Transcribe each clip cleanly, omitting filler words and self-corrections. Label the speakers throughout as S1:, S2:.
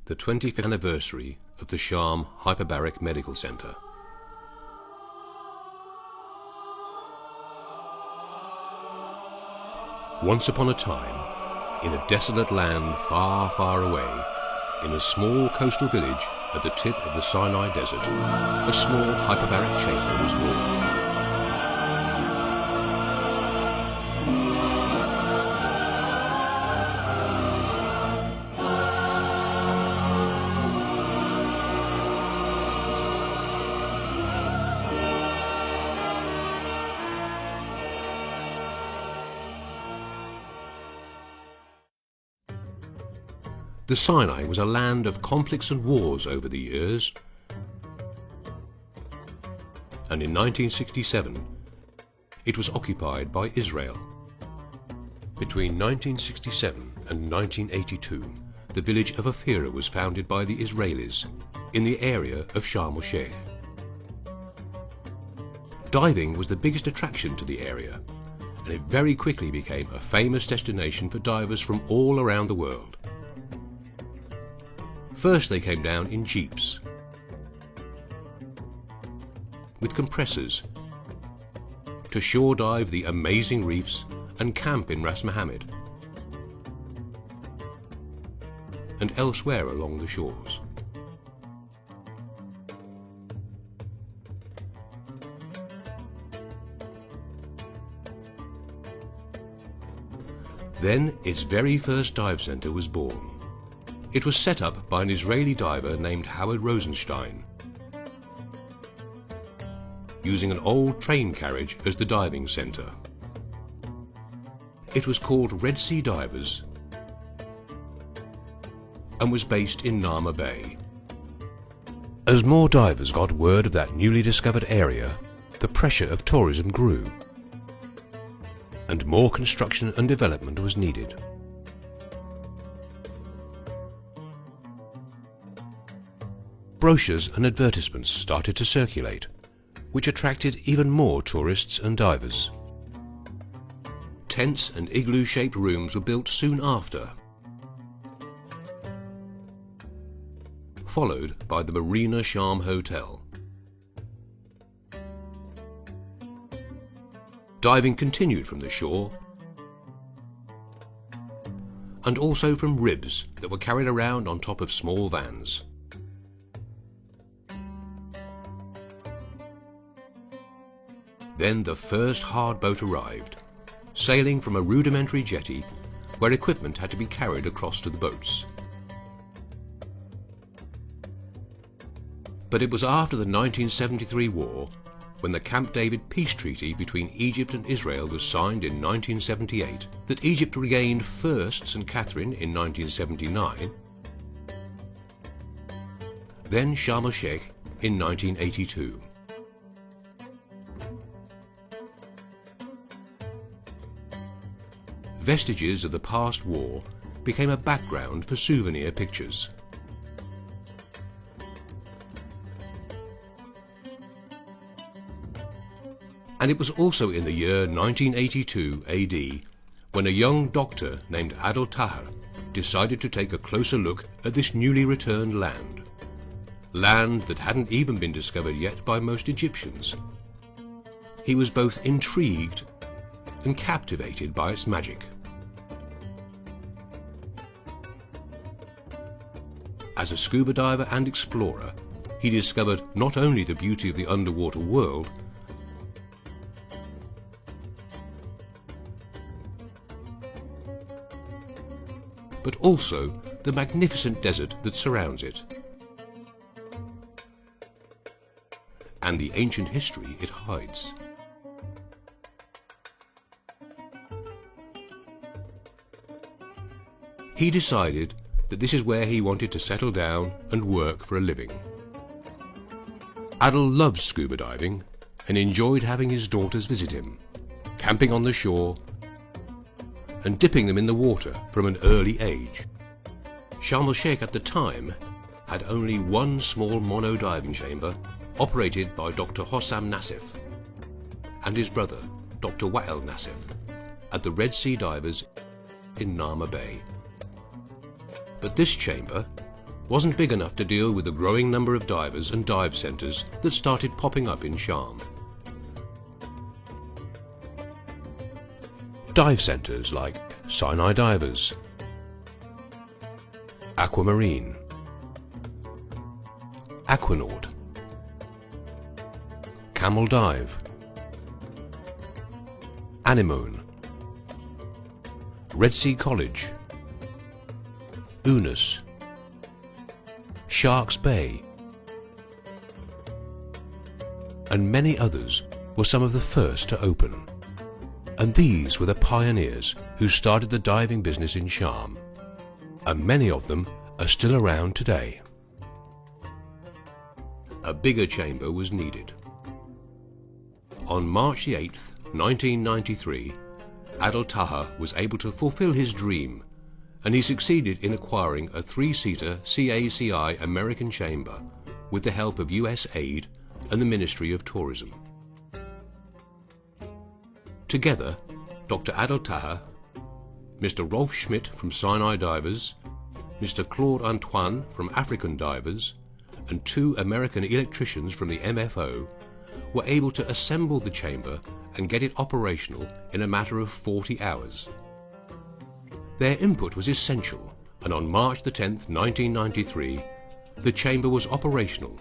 S1: the 25th anniversary of the Sharm Hyperbaric Medical Center. Once upon a time, in a desolate land far, far away, in a small coastal village at the tip of the Sinai Desert, a small hyperbaric chamber was born. The Sinai was a land of conflicts and wars over the years, and in 1967 it was occupied by Israel. Between 1967 and 1982, the village of Ophira was founded by the Israelis in the area of Sharm el Sheikh. Diving was the biggest attraction to the area, and it very quickly became a famous destination for divers from all around the world. First they came down in jeeps with compressors to shore dive the amazing reefs and camp in Ras Mohammed and elsewhere along the shores. Then its very first dive center was born. It was set up by an Israeli diver named Howard Rosenstein, using an old train carriage as the diving center. It was called Red Sea Divers and was based in Nama Bay. As more divers got word of that newly discovered area, the pressure of tourism grew, and more construction and development was needed. Brochures and advertisements started to circulate, which attracted even more tourists and divers. Tents and igloo-shaped rooms were built soon after, followed by the Marina Sharm Hotel. Diving continued from the shore and also from ribs that were carried around on top of small vans. Then the first hard boat arrived, sailing from a rudimentary jetty where equipment had to be carried across to the boats. But it was after the 1973 war, when the Camp David peace treaty between Egypt and Israel was signed in 1978, that Egypt regained first St. Catherine in 1979, then Sharm el Sheikh in 1982. Vestiges of the past war became a background for souvenir pictures. And it was also in the year 1982 AD when a young doctor named Adel Taher decided to take a closer look at this newly returned land that hadn't even been discovered yet by most Egyptians. He was both intrigued and captivated by its magic. As a scuba diver and explorer, he discovered not only the beauty of the underwater world, but also the magnificent desert that surrounds it, and the ancient history it hides. He decided that this is where he wanted to settle down and work for a living. Adel loved scuba diving and enjoyed having his daughters visit him, camping on the shore and dipping them in the water from an early age. Sharm el Sheikh at the time had only one small mono diving chamber operated by Dr. Hossam Nassif and his brother, Dr. Wael Nassif, at the Red Sea Divers in Nama Bay. But this chamber, wasn't big enough to deal with the growing number of divers and dive centres that started popping up in Sharm. Dive centres like Sinai Divers, Aquamarine, Aquanaut, Camel Dive, Anemone, Red Sea College, Unus, Sharks Bay, and many others were some of the first to open. And these were the pioneers who started the diving business in Sharm, and many of them are still around today. A bigger chamber was needed. On March the 8th, 1993, Adel Taha was able to fulfill his dream, and he succeeded in acquiring a 3-seater CACI American chamber with the help of US aid and the Ministry of Tourism. Together, Dr. Adel Taha, Mr. Rolf Schmidt from Sinai Divers, Mr. Claude Antoine from African Divers, and 2 American electricians from the MFO were able to assemble the chamber and get it operational in a matter of 40 hours. Their input was essential, and on March the 10th, 1993, the chamber was operational,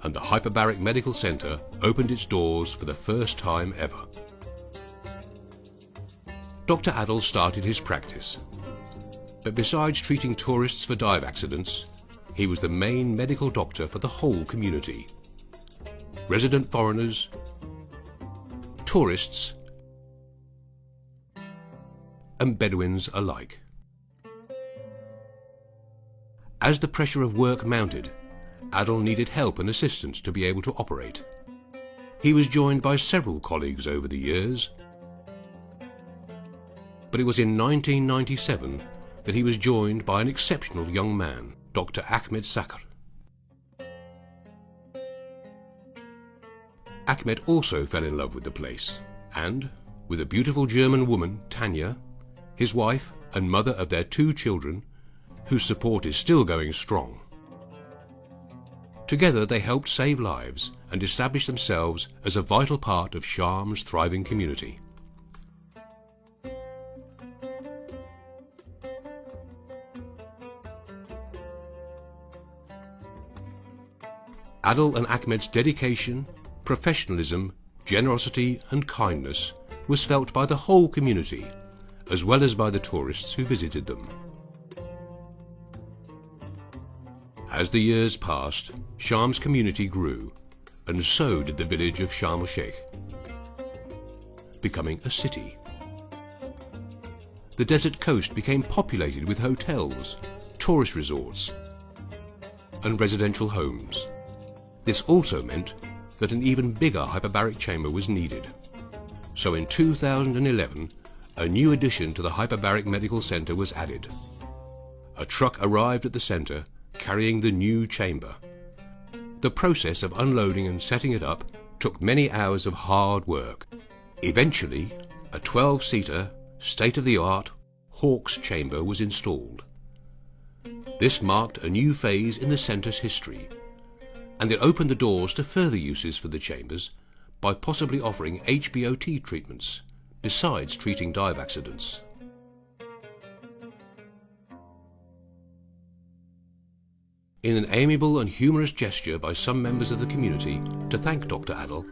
S1: and the Hyperbaric Medical Center opened its doors for the first time ever. Dr. Adel started his practice, but besides treating tourists for dive accidents, he was the main medical doctor for the whole community. Resident foreigners, tourists, and Bedouins alike. As the pressure of work mounted, Adel needed help and assistance to be able to operate. He was joined by several colleagues over the years, but it was in 1997 that he was joined by an exceptional young man, Dr. Ahmed Sherif. Ahmed also fell in love with the place, and, with a beautiful German woman, Tanya, his wife and mother of their 2 children, whose support is still going strong. Together they helped save lives and establish themselves as a vital part of Sharm's thriving community. Adel and Ahmed's dedication, professionalism, generosity and kindness was felt by the whole community, as well as by the tourists who visited them. As the years passed, Sharm's community grew, and so did the village of Sharm el Sheikh, becoming a city. The desert coast became populated with hotels, tourist resorts, and residential homes. This also meant that an even bigger hyperbaric chamber was needed. So in 2011, a new addition to the Hyperbaric Medical Center was added. A truck arrived at the center carrying the new chamber. The process of unloading and setting it up took many hours of hard work. Eventually, a 12-seater, state-of-the-art Hawks chamber was installed. This marked a new phase in the center's history, and it opened the doors to further uses for the chambers by possibly offering HBOT treatments, besides treating dive accidents. In an amiable and humorous gesture by some members of the community to thank Dr. Adel,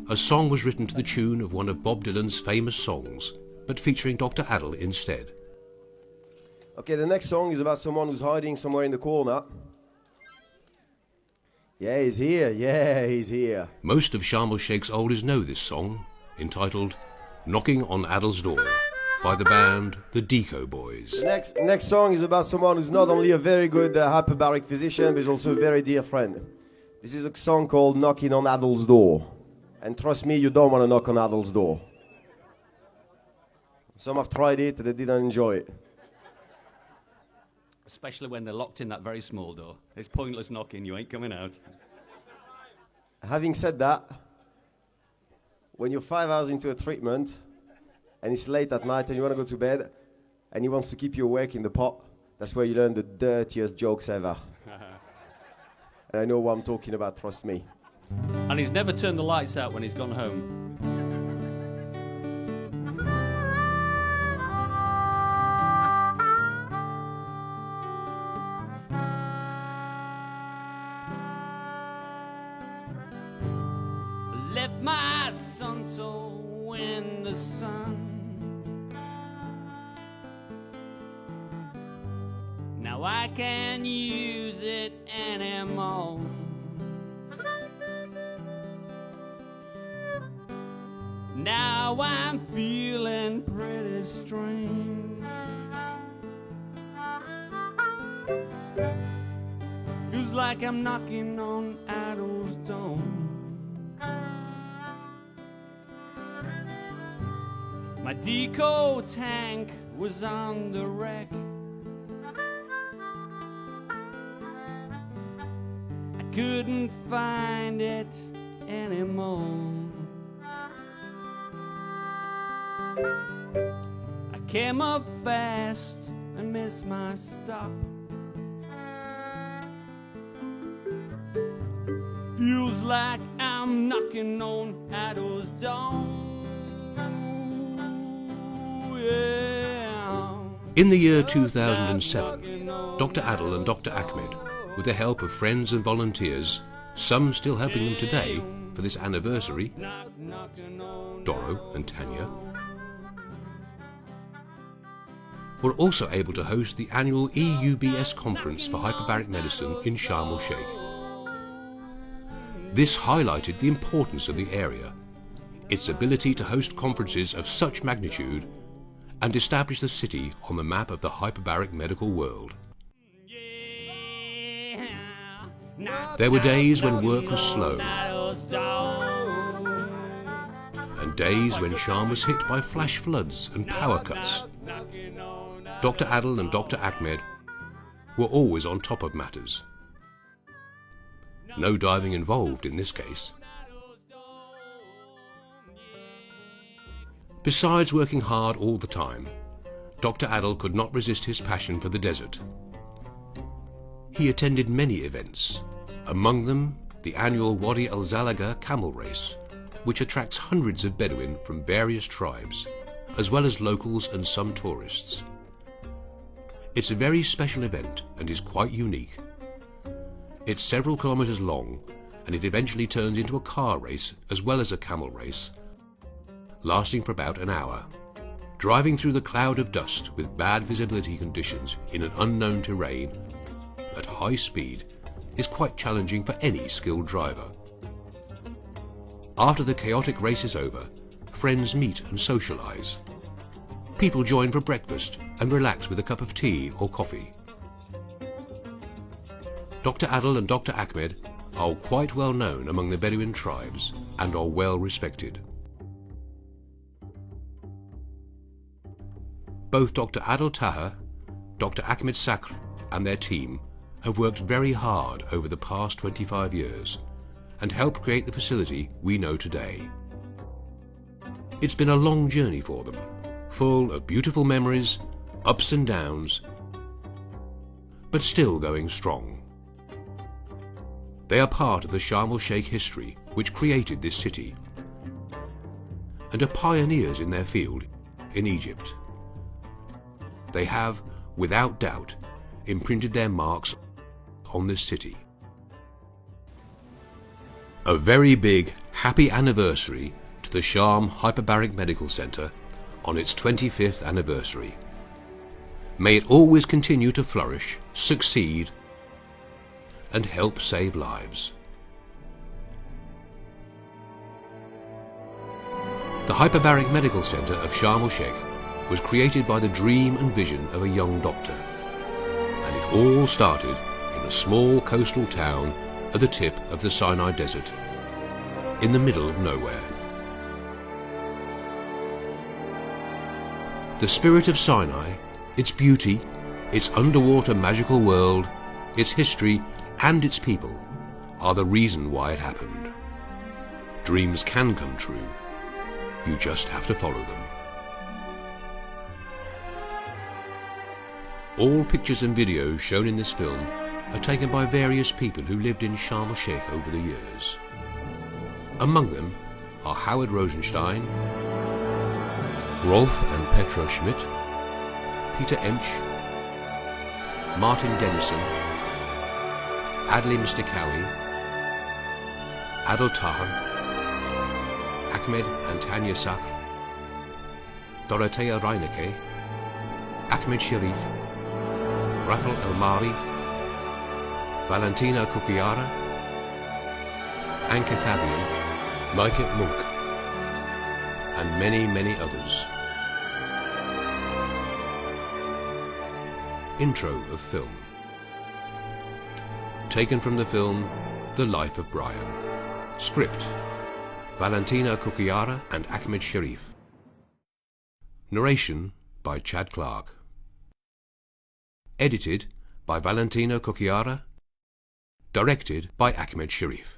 S1: a song was written to the tune of one of Bob Dylan's famous songs, but featuring Dr. Adel instead.
S2: Okay, the next song is about someone who's hiding somewhere in the corner. Yeah, he's here. Yeah, he's here.
S1: Most of Sharm el Sheikh's oldies know this song, entitled Knocking on Adel's Door, by the band The Deco Boys.
S2: The next song is about someone who's not only a very good hyperbaric physician, but is also a very dear friend. This is a song called Knocking on Adel's Door. And trust me, you don't want to knock on Adel's door. Some have tried it, they didn't enjoy it.
S3: Especially when they're locked in that very small door. It's pointless knocking, you ain't coming out.
S2: Having said that, when you're 5 hours into a treatment, and it's late at night and you want to go to bed, and he wants to keep you awake in the pot, that's where you learn the dirtiest jokes ever. I know what I'm talking about, trust me.
S3: And he's never turned the lights out when he's gone home. Left my son so in the sun. Now I can't use it anymore. Now I'm feeling pretty strange. Feels like I'm knocking on Adol's door. My deco tank was on the wreck. I couldn't find it anymore. I came up fast and missed my stop. Feels like I'm knocking on Adol's door. Yeah.
S1: In the year 2007, Dr. Adel and Dr. Ahmed, with the help of friends and volunteers, some still helping them today for this anniversary, Doro and Tanya, were also able to host the annual EUBS conference for hyperbaric medicine in Sharm el Sheikh. This highlighted the importance of the area, its ability to host conferences of such magnitude, and establish the city on the map of the hyperbaric medical world. There were days when work was slow, and days when Sharm was hit by flash floods and power cuts. Dr. Adel and Dr. Ahmed were always on top of matters. No diving involved in this case. Besides working hard all the time, Dr. Adel could not resist his passion for the desert. He attended many events, among them the annual Wadi al-Zalaga camel race, which attracts hundreds of Bedouin from various tribes, as well as locals and some tourists. It's a very special event and is quite unique. It's several kilometers long, and it eventually turns into a car race as well as a camel race, lasting for about an hour. Driving through the cloud of dust with bad visibility conditions in an unknown terrain at high speed is quite challenging for any skilled driver. After the chaotic race is over, friends meet and socialize. People join for breakfast and relax with a cup of tea or coffee. Dr. Adel and Dr. Ahmed are quite well known among the Bedouin tribes and are well respected. Both Dr. Adel Taha, Dr. Ahmed Sakr and their team have worked very hard over the past 25 years and helped create the facility we know today. It's been a long journey for them, full of beautiful memories, ups and downs, but still going strong. They are part of the Sharm el Sheikh history which created this city and are pioneers in their field in Egypt. They have, without doubt, imprinted their marks on this city. A very big, happy anniversary to the Sharm Hyperbaric Medical Center on its 25th anniversary. May it always continue to flourish, succeed, and help save lives. The Hyperbaric Medical Center of Sharm el Sheikh was created by the dream and vision of a young doctor, and it all started in a small coastal town at the tip of the Sinai Desert, in the middle of nowhere. The spirit of Sinai, its beauty, its underwater magical world, its history and its people are the reason why it happened. Dreams can come true. You just have to follow them. All pictures and videos shown in this film are taken by various people who lived in Sharm el Sheikh over the years. Among them are Howard Rosenstein, Rolf and Petra Schmidt, Peter Emsch, Martin Dennison, Adli Mistikawi, Adel Tahan, Ahmed and Tanya Sak, Dorothea Reinecke, Ahmed Sherif, Rafael Elmari, Valentina Cucchiara, Anke Fabian, Maike Munk, and many, many others. Intro of film. Taken from the film The Life of Brian. Script: Valentina Cucchiara and Ahmed Sherif. Narration by Chad Clark. Edited by Valentina Cucchiara. Directed by Ahmed Sherif.